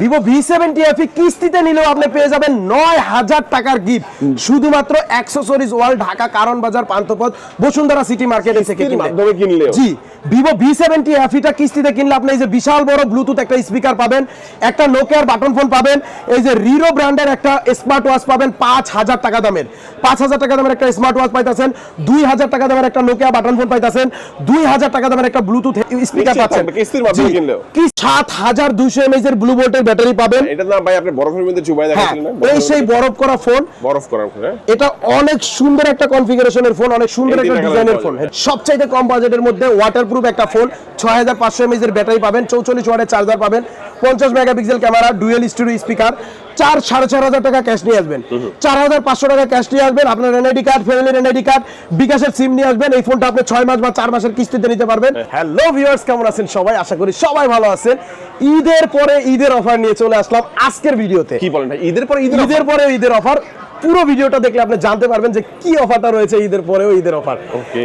Vivo V70 কিস্তিতে নিলেও আপনি পেয়ে যাবেন ৯,০০০ টাকার গিফট শুধুমাত্র অ্যাক্সেসরিজ ওয়ার্ল্ড ঢাকা কারণ বাজার পান্থপথ বসুন্ধরা সিটি মার্কেটে থেকে মাধ্যমে কিনলে জি ভিভো V70 টা কিস্তিতে কিনলে আপনি এই যে বিশাল বড় ব্লুটুথ একটা স্পিকার পাবেন, একটা নোকিয়ার বাটন ফোন পাবেন, এই যে রিরো ব্র্যান্ডের একটা স্মার্ট ওয়াচ পাবেন ৫,০০০ টাকা দামের, ৫,০০০ টাকা দামের একটা স্মার্ট ওয়াচ পাইতেছেন, ২,০০০ টাকা দামের একটা নোকিয়া বাটন ফোন পাইতেছেন, ২,০০০ টাকা দামের একটা ব্লুটুথ স্পিকার পাচ্ছেন কিস্তির মাধ্যমে কিনলেও। কি ৭,২০০ mAh এর ব্লু ভোল্টের ব্যাটারি পাবেন। এটা না ভাই আপনি বরফের মধ্যে চুবাই দেখাচ্ছিলেন না, এই সেই বরফ করা ফোন, বরফ করা ফোন। এটা অনেক সুন্দর একটা কনফিগারেশনের ফোন, অনেক সুন্দর একটা ডিজাইনের ফোন, সবচাইতে কম বাজেটের মধ্যে ওয়াটারপ্রুফ একটা ফোন, ৬৫০০ mAh এর ব্যাটারি পাবেন, ৪৪ ওয়াটের চার্জার পাবেন, 50 megapixel camera, dual studio speaker, ৪,৫০০ টাকা ক্যাশ নিয়ে আসবেন, ৪,৫০০ টাকা ক্যাশ নিয়ে আসবেন, আপনার এনআইডি কার্ড, ফ্যামিলির এনআইডি কার্ড, বিকাশের সিম নিয়ে আসবেন, এই ফোনটা আপনি ৬ মাস বা 4 মাসের কিস্তিতে নিতে পারবেন। হ্যালো ভিউয়ার্স, কেমন আছেন সবাই? আশা করি সবাই ভালো আছেন। ঈদের পরে ঈদের অফার নিয়ে চলে আসলাম আজকের ভিডিওতে। কি বলেন ভাই, ঈদের পরে ঈদের অফার? পুরো ভিডিওটা দেখলে আপনি জানতে পারবেন যে কি অফারটা রয়েছে ঈদের পরেও ঈদের অফার।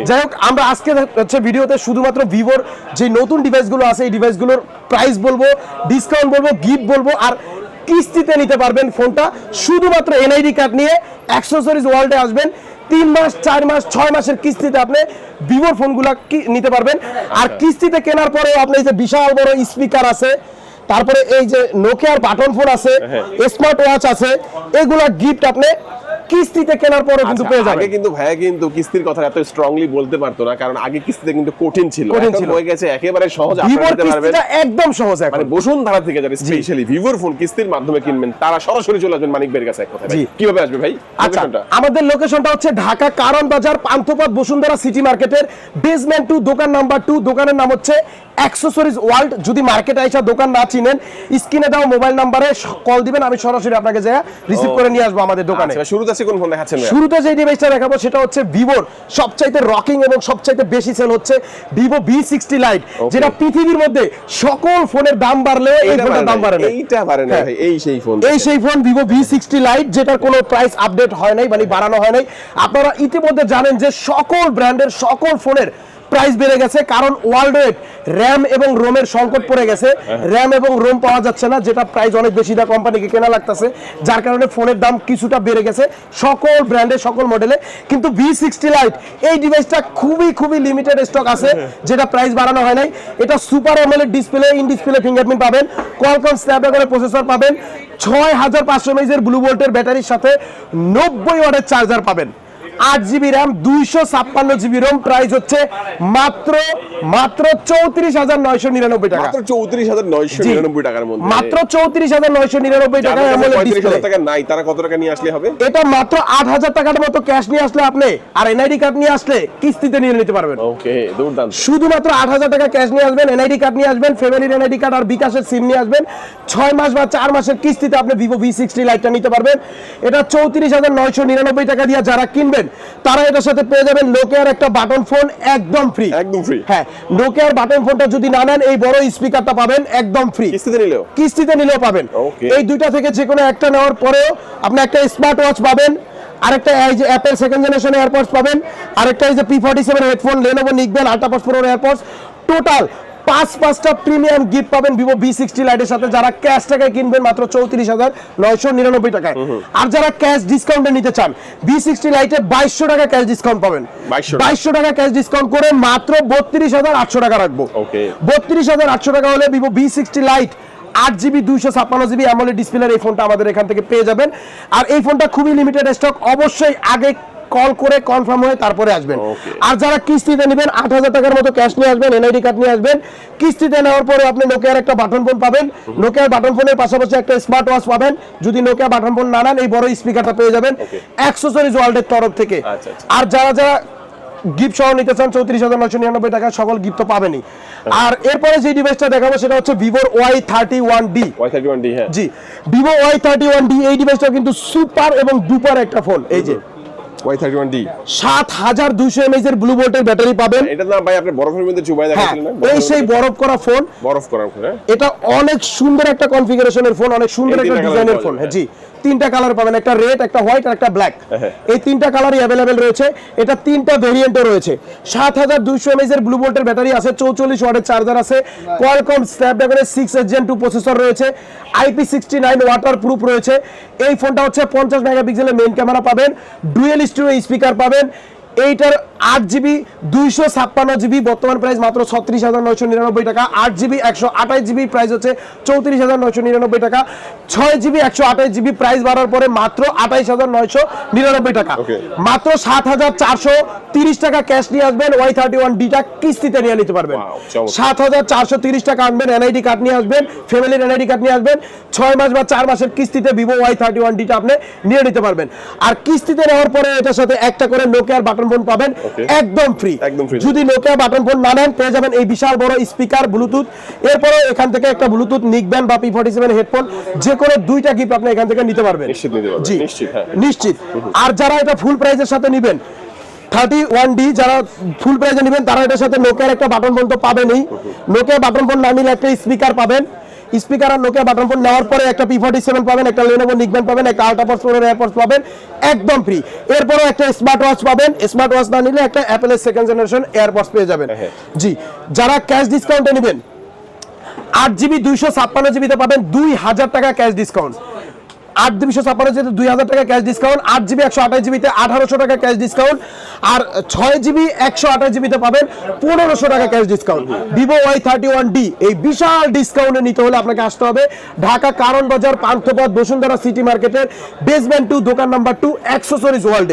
যাই হোক, আমরা আজকে হচ্ছে ভিডিওতে শুধুমাত্র ভিভোর যে নতুন ডিভাইসগুলো আছে এই ডিভাইসগুলোর প্রাইস বলবো, ডিসকাউন্ট বলবো, গিফট বলবো, আর কিস্তিতে নিতে পারবেন ফোনটা শুধুমাত্র এনআইডি কার্ড নিয়ে অ্যাক্সেসরিজ ওয়ার্ল্ডে আসবেন। 3 মাস, 4 মাস, 6 মাসের কিস্তিতে আপনি ভিভোর ফোনগুলো নিতে পারবেন। আর কিস্তিতে কেনার পরেও আপনি এই যে বিশাল বড় স্পিকার আছে, তারপরে এই যে নোকিয়ার বাটন ফোন আছে, স্মার্ট ওয়াচ আছে, এগুলা গিফট আপনি কিস্তিতে কেনার পরে কিন্তু পেয়ে যাবেন। আগে কিন্তু ভাইয়া কিন্তু কিস্তির কথা এত স্ট্রংলি বলতে পারতো না, কারণ আগে কিস্তিতে কিন্তু কঠিন ছিল, এখন হয়ে গেছে একেবারে সহজ। ভিভোর কিস্তিটা একদম সহজ এখন। মানে বসুন্ধরা থেকে যারা স্পেশালি ভিভোর ফোন কিস্তির মাধ্যমে কিনবেন তারা সরাসরি চলে আসবেন মানিক ভাইয়ের কাছে। এক কথা ভাই, কিভাবে আসবে ভাই? আচ্ছা, আমাদের লোকেশনটা হচ্ছে ঢাকা কারণ বাজার পান্থপথ বসুন্ধরা সিটি মার্কেটের বেসমেন্ট 2 দোকান নাম্বার 2, দোকানের নাম হচ্ছে অ্যাক্সেসরিজ ওয়ার্ল্ড। যদি মার্কেটে আইসা দোকান না চিনেন, স্ক্রিনে দাও মোবাইল নাম্বারে কল দিবেন, আমি সরাসরি আপনাকে যা রিসিভ করে নিয়ে আসবো আমাদের দোকানে। আচ্ছা, শুরুতে আছে কোন ফোন দেখাচ্ছেন ভাই? শুরুতে যে ডিভাইসটা দেখাবো সেটা হচ্ছে ভিভোর সবচাইতে রকিং এবং সবচাইতে বেশি সেল হচ্ছে ভিভো V60 লাইট, যেটা পৃথিবীর মধ্যে সকল ফোনের দাম বাড়লেও এই ফোনটার দাম বাড়ে না। এইটা বাড়ে না ভাই, এই সেই ফোন, এই সেই ফোন ভিভো V60 লাইট, যেটার কোনো প্রাইস আপডেট হয় নাই, মানে বাড়ানো হয় নাই। আপনারা ইতিমধ্যে জানেন যে সকল ব্র্যান্ডের সকল ফোনের প্রাইস বেড়ে গেছে, কারণ ওয়ার্ল্ড ওয়াইড র্যাম এবং রোমের সংকট পড়ে গেছে। র্যাম এবং রোম পাওয়া যাচ্ছে না, যেটা প্রাইস অনেক বেশি দা কোম্পানিকে কেনা লাগতেছে, যার কারণে ফোনের দাম কিছুটা বেড়ে গেছে সকল ব্র্যান্ডে সকল মডেলে। কিন্তু V60 লাইট এই ডিভাইসটা খুবই লিমিটেড স্টক আছে, যেটা প্রাইস বাড়ানো হয় নাই। এটা super AMOLED display, in display fingerprint পাবেন, কোয়ালকম স্ন্যাপড্রাগনের প্রসেসর পাবেন, ৬৫০০ mAh এর ব্লু ভোল্টের ব্যাটারির সাথে 90 ওয়াটের চার্জার পাবেন, 8GB RAM, 256GB ROM। Price হচ্ছে মাত্র 34,999 টাকা। মাত্র 34,999 টাকার মধ্যে, মাত্র 34,999 টাকা। টাকা নাই, তারা কত টাকা নিয়ে আসলে হবে? এটা মাত্র 8,000 টাকার মতো ক্যাশ নিয়ে আসলে আপনি, আর এনআইডি কার্ড নিয়ে আসলে কিস্তিতে নিয়ে নিতে পারবেন। ওকে, দুর্দান্ত। শুধুমাত্র 8,000 টাকা ক্যাশ নিয়ে আসবেন, এনআইডি কার্ড নিয়ে আসবেন, ফ্যামিলির এনআইডি কার্ড আর বিকাশের সিম নিয়ে আসবেন, 6 মাস বা 4 মাসের কিস্তিতে আপনি ভিভো V60 লাইটটা নিতে পারবেন। এটা 34,999 টাকা দিয়ে যারা কিনবেন তারা এটার সাথে পেয়ে যাবেন নোকিয়ার একটা বাটন ফোন একদম ফ্রি। একদম ফ্রি? হ্যাঁ, নোকিয়ার বাটন ফোনটা যদি না নেন এই বড় স্পিকারটা পাবেন একদম ফ্রি, কিস্তিতে নিলেও পাবেন। এই দুইটা থেকে যে কোনো একটা নেওয়ার পরেও আপনি একটা স্মার্ট ওয়াচ পাবেন, আরেকটা এই যে অ্যাপল সেকেন্ড জেনারেশন এয়ারপডস পাবেন, আরেকটা এই যে P47 হেডফোন, লেনোভো নিকবেল আল্ট্রা প্রো এয়ারপডস, টোটাল 5টা প্রিমিয়াম গিফট পাবেন ভিভো V60 লাইটের সাথে, যারা ক্যাশ টাকায় কিনবেন মাত্র 34,999 টাকায়। আর যারা ক্যাশ ডিসকাউন্টে নিতে চান, V60 লাইটে 2200 টাকা ক্যাশ ডিসকাউন্ট পাবেন, 2200 টাকা ক্যাশ ডিসকাউন্ট করে মাত্র 32,800 টাকা রাখবো। 32,800 টাকা হলে Vivo V60 light 8GB 256GB AMOLED ডিসপ্লের এই ফোনটা আমাদের এখান থেকে পেয়ে যাবেন। আর এই ফোনটা খুবই লিমিটেড স্টক, অবশ্যই আগে কল করে কনফার্ম হয়ে তারপরে আসবেন। আর যারা কিস্তিতে নেবেন 8,000 টাকার মতো ক্যাশ নিয়ে আসবেন, এনআইডি কার্ড নিয়ে আসবেন। কিস্তিতে নেওয়ার পরে আপনি নোকিয়ার একটা বাটন ফোন পাবেন, নোকিয়ার বাটন ফোনের পাশাপাশি একটা স্মার্ট ওয়াচ পাবেন। যদি নোকিয়া বাটন ফোন না নেন এই বড় স্পিকারটা পেয়ে যাবেন অ্যাক্সেসরিজ ওয়ার্ল্ডের তরফ থেকে। আর যারা গিফট সহ নিতে চান 34,999 টাকা সকল গিফট তো পাবেনই। আর এরপরে যে ডিভাইসটা দেখাবো সেটা হচ্ছে ভিভোর Y31D। হ্যাঁ জি, ভিভো Y31D এই ডিভাইসটা কিন্তু সুপার এবং ডুপার একটা ফোন। এই যে Y31D 7200 mAh এর ব্লু ভোল্টের ব্যাটারি পাবেন। এটা না ভাই আপনি বরফের মধ্যে চুবাই দেখাচ্ছিলেন না? এই সেই বরফ করা ফোন, বরফ করা ফোন। এটা অনেক সুন্দর একটা কনফিগারেশনের ফোন, অনেক সুন্দর একটা ডিজাইনের ফোন। হ্যাঁ জি, তিনটা কালার পাবেন, একটা রেড, একটা হোয়াইট আর একটা ব্ল্যাক। এই তিনটা কালারই अवेलेबल রয়েছে। এটা তিনটা ভেরিয়েন্টও রয়েছে। 7200 mAh এর ব্লু ভোল্টের ব্যাটারি আছে, 44 ওয়াটের চার্জার আছে, কোয়ালকম স্ন্যাপড্রাগনের 6 Gen 2 প্রসেসর রয়েছে, IP69 ওয়াটারপ্রুফ রয়েছে। এই ফোনটা হচ্ছে 50 মেগাপিক্সেলের মেইন ক্যামেরা পাবেন, ডুয়েল স্টিরিও স্পিকার পাবেন। এইটার 8GB 256GB বর্তমান প্রাইস মাত্র 36,999 টাকা। 8GB 128GB প্রাইস হচ্ছে 34,999 টাকা। 6GB 128GB প্রাইস বাড়ার পরে মাত্র 28,999 টাকা। মাত্র 7,430 টাকা ক্যাশ নিয়ে আসবেন, Y31D টা কিস্তিতে নিয়ে নিতে পারবেন। 7,430 টাকা আনবেন, এনআইডি কার্ড নিয়ে আসবেন, ফ্যামিলির এনআইডি কার্ড নিয়ে আসবেন, 6 মাস বা 4 মাসের কিস্তিতে ভিভো Y31D টা আপনি নিয়ে নিতে পারবেন। আর কিস্তিতে নেওয়ার পরে এটার সাথে একটা করে নোকিয়ার বাটন ফোন পাবেন, একদম ফ্রি। যদি নোকিয়া বাটন ফোন না নেন, পেয়ে যাবেন এই বিশাল বড় স্পিকার, ব্লুটুথ, এরপরে এখান থেকে একটা ব্লুটুথ নিক ব্যান্ড বা P47 হেডফোন, যে কোনো দুইটা গিফট আপনি এখান থেকে নিতে পারবেন। জি নিশ্চিত। আর যারা এটা ফুল প্রাইজের সাথে নেবেন, 31D যারা ফুল প্রাইজে নেবেন, তারা এটার সাথে নোকিয়ার একটা বাটন ফোন তো পাবেনই। নোকিয়া বাটন ফোন না নিলে একটা স্পিকার পাবেন, স্পিকার আর নোকিয়া বাটন ফোন নেওয়ার পরে একটা P47 পাবেন, একটা Lenovo নিকব্যান্ড পাবেন, একটা আল্ট্রাপডস প্রো এয়ারপডস পাবেন, একদম ফ্রি। এরপরে একটা স্মার্ট ওয়াচ পাবেন, স্মার্ট ওয়াচ না নিলে একটা অ্যাপলের সেকেন্ড জেনারেশন এয়ারপডস পেয়ে যাবেন। জি, যারা ক্যাশ ডিসকাউন্টে নেবেন, 8GB 256GB তে পাবেন 2000 টাকা ক্যাশ ডিসকাউন্ট। 8GB 256GB 2000 টাকা ক্যাশ ডিসকাউন্ট, 8GB 128GB তে 1800 টাকা ক্যাশ ডিসকাউন্ট, আর 6GB 128GB তে পাবেন 1500 টাকা ক্যাশ ডিসকাউন্ট। ভিভো Y31D এই বিশাল ডিসকাউন্টে নিতে হলে আপনাকে আসতে হবে ঢাকা কারণ বাজার, পান্থপথ, বসুন্ধরা সিটি মার্কেটের বেসমেন্ট 2 দোকান নাম্বার 2 অ্যাক্সেসরিজ ওয়ার্ল্ড।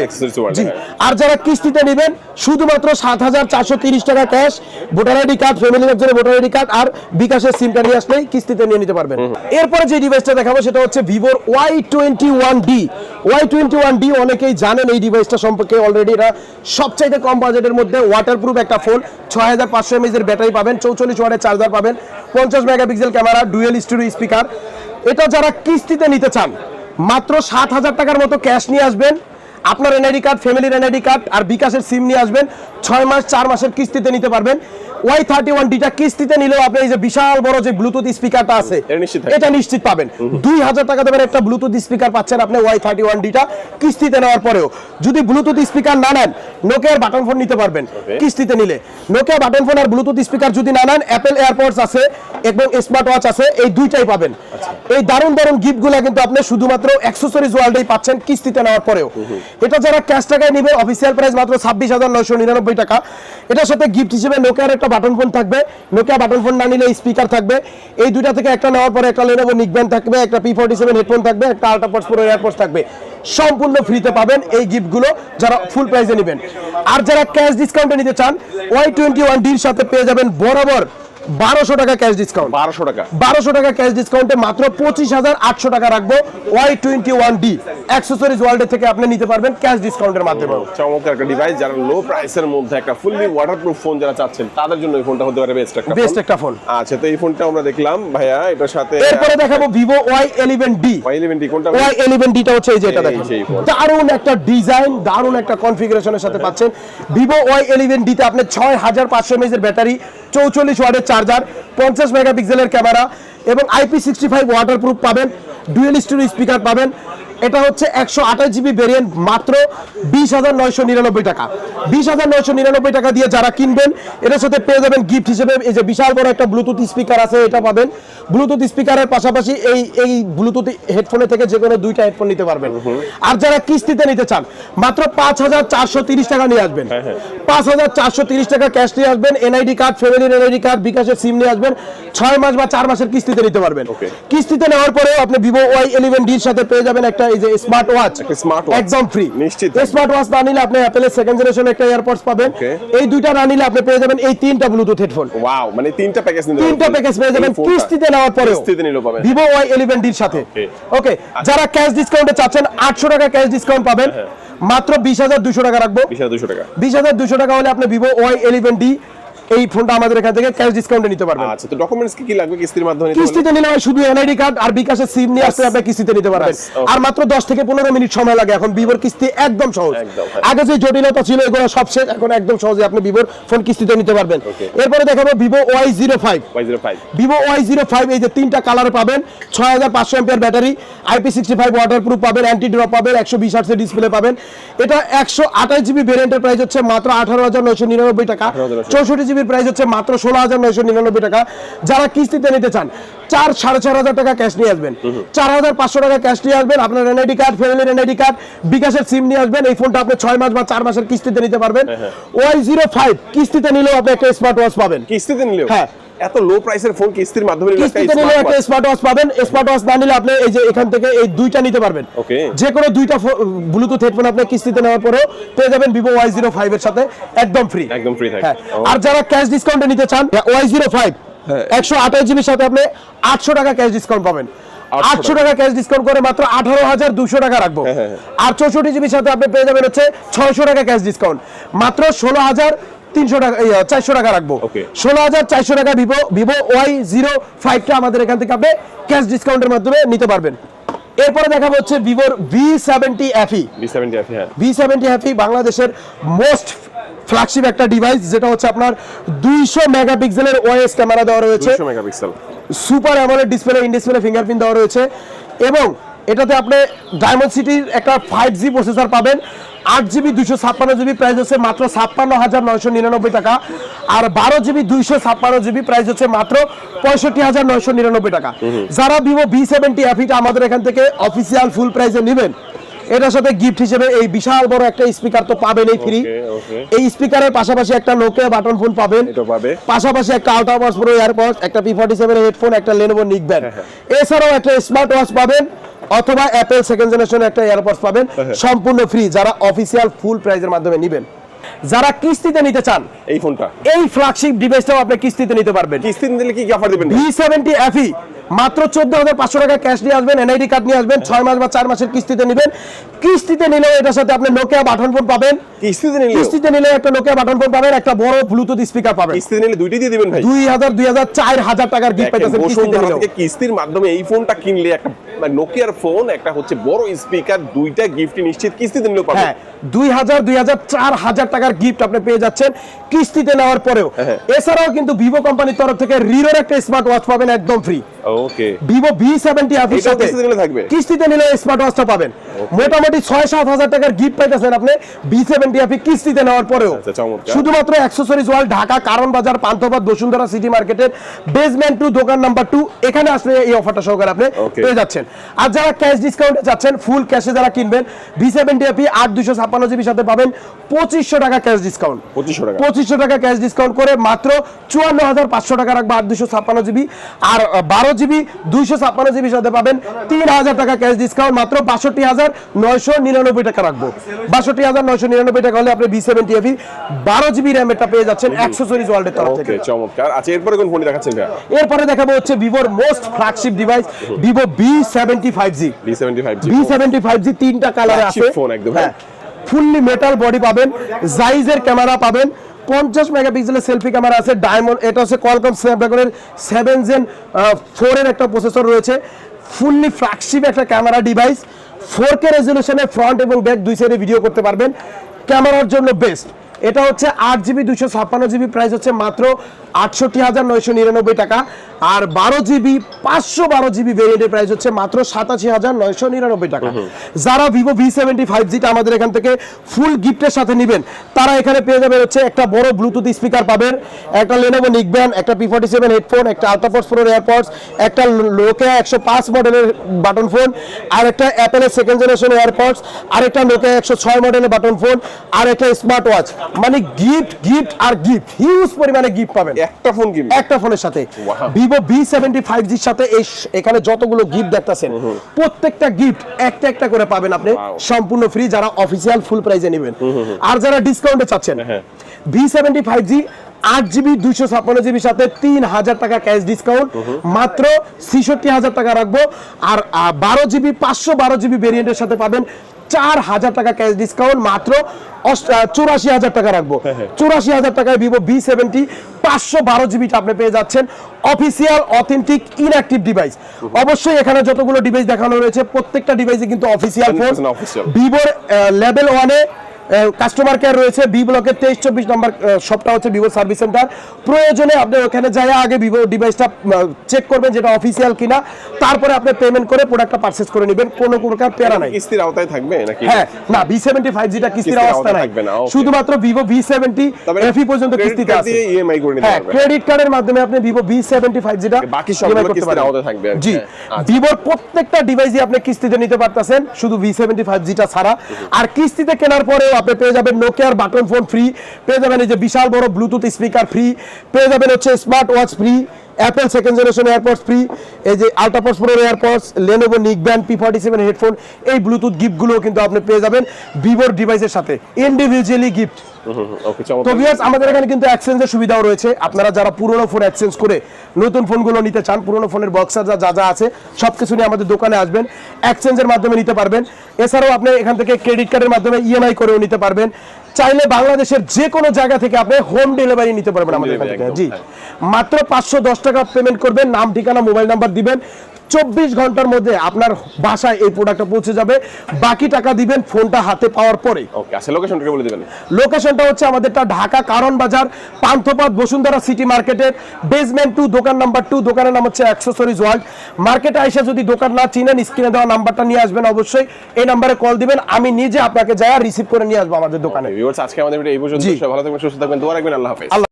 জি, আর যারা কিস্তিতে নেবেন শুধুমাত্র 7430 টাকা cash, voter ID card, family একজনের ভোটার আইডি কার্ড আর বিকাশের সিম কার্ড নিয়ে আসলেই কিস্তিতে নিয়ে নিতে পারবেন। এরপরে যে ডিভাইসটা দেখাবো সেটা হচ্ছে ভিভোর Y21D। Y21D অনেকেই জানেন এই ডিভাইসটা সম্পর্কে অলরেডি। এটা সবচাইতে কম বাজেটের মধ্যে ওয়াটারপ্রুফ একটা ফোন, 6500 mAh এর ব্যাটারি পাবেন, 44 ওয়াটের চার্জার পাবেন, 50 megapixel camera, dual stereo speaker. এটা যারা কিস্তিতে নিতে চান, মাত্র 7000 টাকার মতো ক্যাশ নিয়ে আসবেন, আপনার এনআইডি কার্ড, ফ্যামিলির এনআইডি কার্ড আর বিকাশের সিম নিয়ে আসবেন, 6 মাস 4 মাসের কিস্তিতে নিতে পারবেন। Y31D টা কিস্তিতে নিলেও আপনি এই যে বিশাল বড় যে ব্লুটুথ স্পিকারটা আছে এটা নিশ্চিত পাবেন। 2000 টাকা দেবেন একটা ব্লুটুথ স্পিকার পাচ্ছেন আপনি Y31D টা কিস্তিতে নেওয়ার পরেও। যদি ব্লুটুথ স্পিকার না নেন, নোকিয়ার বাটন ফোন নিতে পারবেন কিস্তিতে নিলে। নোকিয়া বাটন ফোন আর ব্লুটুথ স্পিকার যদি না নেন, অ্যাপল এয়ারপডস আছে এবং স্মার্ট ওয়াচ আছে, এই দুইটাই পাবেন। এই দারুণ দারুণ গিফটগুলো কিন্তু আপনি শুধুমাত্র অ্যাক্সেসরিজ ওয়ার্ল্ডেই পাচ্ছেন কিস্তিতে নেওয়ার পরেও। এটা যারা ক্যাশ টাকায় নেবে, অফিসিয়াল প্রাইস মাত্র 26,999 টাকা। এটার সাথে গিফট হিসেবে নোকিয়ার একটা বাটন ফোন থাকবে, নোকিয়া বাটন ফোন না নিলে স্পিকার থাকবে। এই দুইটা থেকে একটা নেওয়ার পরে একটা Lenovo নিকব্যান্ড থাকবে, একটা P47 হেডফোন থাকবে, একটা আল্ট্রাপডস প্রো এয়ারপডস থাকবে। সম্পূর্ণ ফ্রিতে পাবেন এই গিফটগুলো যারা ফুল প্রাইসে নেবেন। আর যারা ক্যাশ ডিসকাউন্টে নিতে চান, Y21D এর সাথে পেয়ে যাবেন বরাবর 1200 টাকা ক্যাশ ডিসকাউন্ট। 1200 টাকা ক্যাশ ডিসকাউন্টে মাত্র 25,800 টাকা রাখবো। Y21D অ্যাক্সেসরিজ ওয়ার্ল্ড থেকে আপনি নিতে পারবেন ক্যাশ ডিসকাউন্টের মাধ্যমে। চমৎকার একটা ডিভাইস, যারা লো প্রাইসের মধ্যে একটা ফুললি ওয়াটারপ্রুফ ফোন যারা চাচ্ছেন, তাদের জন্য এই ফোনটা হতে পারে বেস্ট একটা ফোন। আচ্ছা, তো এই ফোনটা আমরা দেখলাম ভাইয়া, এটার সাথে এরপরে দেখাবো ভিভো Y11D। Y11D কোনটা? Y11D টা হচ্ছে এই যে এটা দেখেন, দারুণ একটা ডিজাইন, দারুণ একটা কনফিগারেশনের সাথে পাচ্ছেন। ভিভো Y11D তে আপনি 6500 mAh এর ব্যাটারি, 44 ওয়াটের চার্জার, 50 মেগাপিক্সেলের ক্যামেরা এবং IP65 ওয়াটারপ্রুফ পাবেন, ডুয়েল স্টিরিও স্পিকার পাবেন। এটা হচ্ছে 128GB ভেরিয়েন্ট, মাত্র 20,999 টাকা। 20,999 টাকা দিয়ে যারা কিনবেন, এটার সাথে পেয়ে যাবেন গিফট হিসেবে এই যে বিশাল বড় একটা ব্লুটুথ স্পিকার আছে, এটা পাবেন। ব্লুটুথ স্পিকারের পাশাপাশি এই ব্লুটুথ হেডফোনের থেকে যে কোনো দুইটা হেডফোন নিতে পারবেন। আর যারা কিস্তিতে নিতে চান, মাত্র 5,430 টাকা নিয়ে আসবেন। 5,430 টাকা ক্যাশ নিয়ে আসবেন, এনআইডি কার্ড, ফ্যামিলির এনআইডি কার্ড, বিকাশের সিম নিয়ে আসবেন, 6 মাস বা 4 মাসের কিস্তিতে নিতে পারবেন। কিস্তিতে নেওয়ার পরেও আপনি ভিভো Y11D এর সাথে পেয়ে যাবেন একটা এই যে স্মার্ট ওয়াচ, একদম ফ্রি। স্মার্ট ওয়াচ না নিলে আপনি অ্যাপলের সেকেন্ড জেনারেশন একটা এয়ারপডস পাবেন। এই দুইটা না নিলে আপনি পেয়ে যাবেন এই তিনটা ব্লুটুথ হেডফোন। ওয়াও, মানে তিনটা প্যাকেজ পেয়ে যাবেন কিস্তিতে নেওয়ার পরেও ভিভো Y11D এর সাথে। ওকে, যারা ক্যাশ ডিসকাউন্টে চাচ্ছেন, 800 টাকা ক্যাশ ডিসকাউন্ট পাবেন, মাত্র 20,200 টাকা রাখবো। 20,200 টাকা হলে আপনি ভিভো Y11D এই ফোনটা আমাদের এখান থেকে ক্যাশ ডিসকাউন্টে নিতে পারবেন। আচ্ছা, তো ডকুমেন্টস কি লাগবে কিস্তির মাধ্যমে নিতে? কিস্তিতে নিলে শুধু এনআইডি কার্ড আর বিকাশের সিম নিয়ে আসলে আপনি কিস্তিতে নিতে পারবেন। আর মাত্র 10 থেকে 15 মিনিট সময় লাগে। এখন ভিভোর কিস্তি একদম সহজ। আগে যে জটিলতা ছিল এগুলো সব শেষ, এখন একদম সহজে আপনি ভিভোর ফোন কিস্তিতে নিতে পারবেন। এরপরে দেখাবো ভিভো Y05। ভিভো Y05 এই যে তিনটা কালার পাবেন, 6500 এমপিআর ব্যাটারি, IP65 ওয়াটারপ্রুফ পাবেন, অ্যান্টি ড্রপ পাবেন, 120 হার্টজের ডিসপ্লে পাবেন। এটা 128 জিবি ভেরিয়েন্টের প্রাইস হচ্ছে মাত্র 18,999 টাকা। 64 জিবির প্রাইস হচ্ছে মাত্র 16,999 টাকা। যারা কিস্তিতে নিতে চান 4,500 টাকা ক্যাশ নিয়ে আসবেন, 4,500 টাকা ক্যাশ নিয়ে আসবেন, আপনার এনআইডি কার্ড, ফ্যামিলির এনআইডি কার্ড, বিকাশের সিম নিয়ে আসবেন। এই ফোনটা আপনি 6 মাস বা 4 মাসের কিস্তিতে নিতে পারবেন। Y05 কিস্তিতে নিলেও আপনি একটা স্মার্ট ওয়াচ পাবেন। কিস্তিতে নিলেও? হ্যাঁ, এত লো প্রাইসের ফোন কিস্তির মাধ্যমে কিস্তিতে নিলে একটা স্মার্ট ওয়াচ পাবেন। স্মার্ট ওয়াচ না নিলে আপনি এই যে এখান থেকে এই দুইটা নিতে পারবেন। যে কোনো দুইটা ব্লুটুথ হেডফোন আপনি কিস্তিতে নেওয়ার পরেও পেয়ে যাবেন ভিভো Y05 এর সাথে একদম ফ্রি। একদম ফ্রি থাকে। আর যারা ক্যাশ ডিসকাউন্টে নিতে চান Y05 128 জিবির সাথে আপনি 800 টাকা ক্যাশ ডিসকাউন্ট পাবেন। 800 টাকা ক্যাশ ডিসকাউন্ট করে মাত্র 18,200 টাকা রাখবো। আর 64 জিবির সাথে আপনি পেয়ে যাবেন হচ্ছে 600 টাকা ক্যাশ ডিসকাউন্ট, মাত্র 16,300 টাকা 400 টাকা রাখবো। 16,400 টাকা ভিভো Y05 টা আমাদের এখান থেকে আপনি ক্যাশ ডিসকাউন্টের মাধ্যমে নিতে পারবেন। এরপরে দেখাবো হচ্ছে ভিভোর V70 FE। V70 FE বাংলাদেশের মোস্ট ফ্ল্যাগশিপ একটা ডিভাইস, যেটা হচ্ছে আপনার 200 মেগাপিক্সেলের ওএস ক্যামেরা দেওয়া রয়েছে, 200 megapixel super AMOLED display, in display fingerprint দেওয়া রয়েছে, এবং এটাতে আপনি ডায়মন্ড সিটির একটা 5G প্রসেসর পাবেন। 8 জিবি 256 জিবি প্রাইস হচ্ছে মাত্র 56,999 টাকা। আর 12 জিবি 256 জিবি প্রাইস হচ্ছে মাত্র 65,999 টাকা। যারা ভিভো V70 FE টা আমাদের এখান থেকে অফিসিয়াল ফুল প্রাইসে নেবেন, এটার সাথে গিফট হিসেবে এই বিশাল বড় একটা স্পিকার তো পাবেন এই ফ্রি। এই স্পিকারের পাশাপাশি একটা নোকিয়া বাটন ফোন পাবেন, পাশাপাশি একটা আলট্রা বক্স প্রো এয়ারপডস, একটা P47 হেডফোন, একটা Lenovo নিকব্যান্ড, এছাড়াও একটা স্মার্ট ওয়াচ পাবেন, অথবা অ্যাপেল সেকেন্ড জেনারেশনের একটা এয়ারপডস পাবেন, সম্পূর্ণ ফ্রি যারা অফিসিয়াল ফুল প্রাইসের মাধ্যমে নেবেন। যারা কিস্তিতে নিতে চান এই ফোনটা, এই ফ্ল্যাগশিপ ডিভাইসটাও আপনি কিস্তিতে নিতে পারবেন। কিস্তিতে নিলে কি অফার দিবেন? V70 FE মাত্র 14,500 টাকা ক্যাশ নিয়ে আসবেন, এনআইডি কার্ড নিয়ে আসবেন, 6 মাস বা 4 মাসের কিস্তিতে নেবেন। কিস্তিতে নিলেও এটার সাথে আপনি নোকিয়া বাটন ফোন পাবেন। কিস্তিতে নিলে একটা নোকিয়া বাটন ফোন পাবেন, একটা বড় ব্লুটুথ স্পিকার পাবেন। কিস্তিতে নিলে দুইটাই দিয়ে দিবেন ভাই। 2,000, 4,000 টাকার গিফট পাইতেছেন কিস্তিতে নিলেও। কিস্তির মাধ্যমে এই ফোনটা কিনলে একটা নোকিয়ার ফোন, একটা হচ্ছে বড় স্পিকার, দুইটা গিফট নিশ্চিত কিস্তিতে নিলেও পাবেন। হ্যাঁ, 2,000, 4,000 টাকার গিফট আপনি পেয়ে যাচ্ছেন কিস্তিতে নেওয়ার পরেও। এছাড়াও কিন্তু ভিভো কোম্পানির তরফ থেকে রিরোর একটা স্মার্ট ওয়াচ পাবেন একদম ফ্রি। ওকে, ভিভো V70 FE এর সাথে কিস্তিতে নিলে স্মার্ট ওয়াচটা পাবেন। মোটামুটি 6-7 টাকার গিফট পাইতেছেন আপনি V70 FE কিস্তিতে নেওয়ার পরেও। শুধুমাত্র অ্যাক্সেসরিজ ওয়ার্ল্ড, ঢাকা কারণ বাজার, পান্থপথ, বসুন্ধরা সিটি মার্কেটের বেসমেন্ট 2 দোকান নাম্বার 2, এখানে আসলে এই অফারটা সহকারে আপনি পেয়ে যাচ্ছেন। আর যারা ক্যাশ ডিসকাউন্টে যাচ্ছেন, ফুল ক্যাশে যারা কিনবেন, V70 FE 8,256 জিবি সাথে পাবেন 2,500 টাকা ক্যাশ ডিসকাউন্ট। 2,500 টাকা ক্যাশ ডিসকাউন্ট করে মাত্র 54,500 টাকা রাখবো 8,256 জিবি। আর 12 জিবি 256 জিবি সাথে পাবেন 3,000 টাকা ক্যাশ ডিসকাউন্ট, মাত্র 62,999 টাকা রাখবো। 62,999 টাকা হলে আপনি V70 FE 12 জিবি র্যামেরটা পেয়ে যাচ্ছেন অ্যাক্সেসরিজ ওয়ার্ল্ডের তরফ থেকে। চমৎকার। আচ্ছা, এরপরে কোন ফোন দেখাচ্ছেন ভাই? এরপরে দেখাবো হচ্ছে ভিভোর most flagship device, Vivo V75G। V75G তিনটা কালারে আছে, ফুললি মেটাল বডি পাবেন, জাইজের ক্যামেরা পাবেন, 50 মেগাপিক্সেলের সেলফি ক্যামেরা আছে, ডায়মন্ড, এটা হচ্ছে কোয়ালকম স্ন্যাপড্রাগনের 7 Gen 4 এর একটা প্রসেসর রয়েছে, ফুললি ফ্ল্যাগশিপ একটা ক্যামেরা ডিভাইস। 4K রেজলিউশনে ফ্রন্ট এবং ব্যাক দুই সাইডে ভিডিও করতে পারবেন, ক্যামেরার জন্য বেস্ট। এটা হচ্ছে 8 জিবি 256 জিবি, প্রাইস হচ্ছে মাত্র 68,999 টাকা। আর 12 জিবি 512 জিবি ভেরিয়েন্টের প্রাইস হচ্ছে মাত্র 87,999 টাকা। যারা ভিভো V75G টা আমাদের এখান থেকে ফুল গিফটের সাথে নেবেন, তারা এখানে পেয়ে যাবে হচ্ছে একটা বড় ব্লুটুথ স্পিকার পাবেন, একটা Lenovo নিকব্যান্ড, একটা P47 হেডফোন, একটা আলট্রাবক্স প্রো এয়ারপডস, একটা নোকিয়া 105 মডেলের বাটন ফোন, আর একটা অ্যাপেলের সেকেন্ড জেনারেশন এয়ারপডস, আর একটা নোকিয়া 106 মডেলের বাটন ফোন, আর একটা স্মার্ট ওয়াচ। মানে গিফট আর গিফট, হিউজ পরিমাণে গিফট পাবেন একটা ফোনের সাথে। ভিভো V75G র সাথে এখানে যতগুলো গিফট দেখতেছেন, প্রত্যেকটা গিফট একটা একটা করে পাবেন আপনি সম্পূর্ণ ফ্রি, যারা অফিসিয়াল ফুল প্রাইসে নেবেন। আর যারা ডিসকাউন্টে চাচ্ছেন, V75G 8 জিবি 256 জিবির সাথে 3,000 টাকা ক্যাশ ডিসকাউন্ট, মাত্র 66,000 টাকা রাখবো। আর 12 জিবি 512 জিবি ভেরিয়েন্টের সাথে পাবেন 4000 টাকা ক্যাশ ডিসকাউন্ট মাত্র 84,000 টাকা রাখবো। 84,000 টাকায় ভিভো V70 512 জিবিটা আপনি পেয়ে যাচ্ছেন অফিসিয়াল অথেন্টিক ইনঅ্যাক্টিভ ডিভাইস। অবশ্যই এখানে যতগুলো ডিভাইস দেখানো রয়েছে প্রত্যেকটা ডিভাইসে কিন্তু অফিসিয়াল ফোন। ভিভোর লেভেল 1-এ কাস্টমার কেয়ার রয়েছে, বি ব্লকের 23-24 নম্বর শপটা হচ্ছে ভিভো সার্ভিস সেন্টার। প্রয়োজনে আপনি ওখানে যাই আগে ভিভো ডিভাইসটা চেক করবেন যেটা অফিসিয়াল কিনা, তারপরে আপনি পেমেন্ট করে প্রোডাক্টটা পারচেজ করে নেবেন, কোনো প্রকার প্যারা নাই। কিস্তির আওতায় থাকবে নাকি? হ্যাঁ, না V70 5G টা কিস্তির আওতায় থাকবে না, শুধুমাত্র ভিভো V70 FE পর্যন্ত কিস্তিতে আছে। ইএমআই করে নিতে পারবেন, ক্রেডিট কার্ডের মাধ্যমে আপনি ভিভো V70 5G টা বাকি সবগুলো কিস্তির আওতায় থাকবে। জি, ভিভোর প্রত্যেকটা ডিভাইসই আপনি কিস্তিতে নিতে পারতেছেন, শুধু V70 5G টা ছাড়া। আর কিস্তিতে কেনার পরেও আপনি পেয়ে যাবেন নোকিয়ার বাটন ফোন ফ্রি, পেয়ে যাবেন এই যে বিশাল বড় ব্লুটুথ স্পিকার ফ্রি, পেয়ে যাবেন হচ্ছে smart watch free, Apple second generation AirPods free, এই যে আলট্রাপডস প্রো এয়ারপডস, লেনোভো নিকব্যান্ড P47 হেডফোন, এই ব্লুটুথ গিফটগুলো কিন্তু আপনি পেয়ে যাবেন ভিভোর ডিভাইসের সাথে ইন্ডিভিজুয়ালি গিফট। তো ভিউয়ার্স, আমাদের এখানে কিন্তু এক্সচেঞ্জের সুবিধাও রয়েছে। আপনারা যারা পুরনো ফোন এক্সচেঞ্জ করে নতুন ফোনগুলো নিতে চান, পুরনো ফোনের বক্সার যা যা আছে সবকিছু নিয়ে আমাদের দোকানে আসবেন, এক্সচেঞ্জের মাধ্যমে নিতে পারবেন। এছাড়াও আপনি এখান থেকে ক্রেডিট কার্ডের মাধ্যমে ইএমআই করেও নিতে পারবেন। চাইলে বাংলাদেশের যে কোনো জায়গা থেকে আপনি হোম ডেলিভারি নিতে পারবেন আমাদের এখান থেকে। জি, মাত্র 510 টাকা পেমেন্ট করবেন, নাম ঠিকানা মোবাইল নাম্বার দিবেন, 24 ঘন্টার মধ্যে আপনার বাসায় এই প্রোডাক্টটা পৌঁছে যাবে। বাকি টাকা দিবেন ফোনটা হাতে পাওয়ার পরে। ওকে, আচ্ছা লোকেশনটা বলে দিবেন। লোকেশনটা হচ্ছে আমাদেরটা ঢাকা কারণ বাজার, পান্থপথ, বসুন্ধরা সিটি মার্কেটের বেসমেন্ট 2, দোকান নাম্বার 2। দোকানের নাম হচ্ছে অ্যাক্সেসরিজ ওয়ার্ল্ড। মার্কেটে আইসা যদি দোকান না চিনেন, স্ক্রিনে দেওয়া নাম্বারটা নিয়ে আসবেন, অবশ্যই এই নাম্বারে কল দিবেন, আমি নিজে আপনাকে যাই রিসিভ করে নিয়ে আসবো আমাদের দোকানে। আজকে আমাদের ভিডিও এই পর্যন্ত। সবাই ভালো থাকবেন, সুস্থ থাকবেন, দোয়া রাখবেন। আল্লাহ হাফেজ।